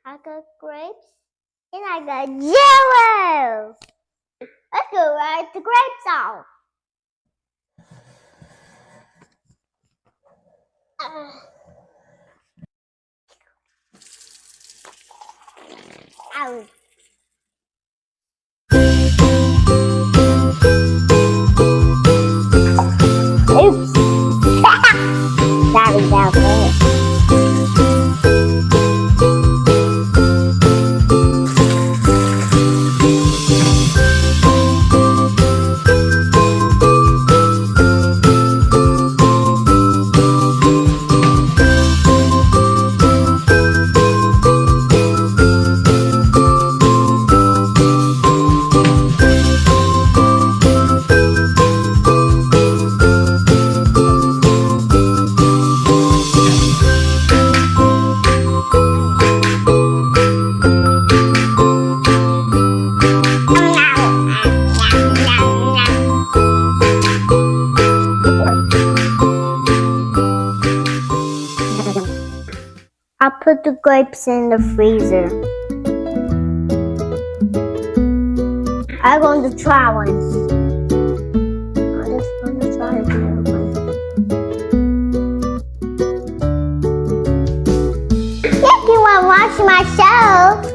I got grapes and I got Jello. Let's go write the grapes out. Ouch. Oops. Sorry about that. I'll put the grapes in the freezer. I'm going to try one. I'm just going to try the other one. If you want to watch my show,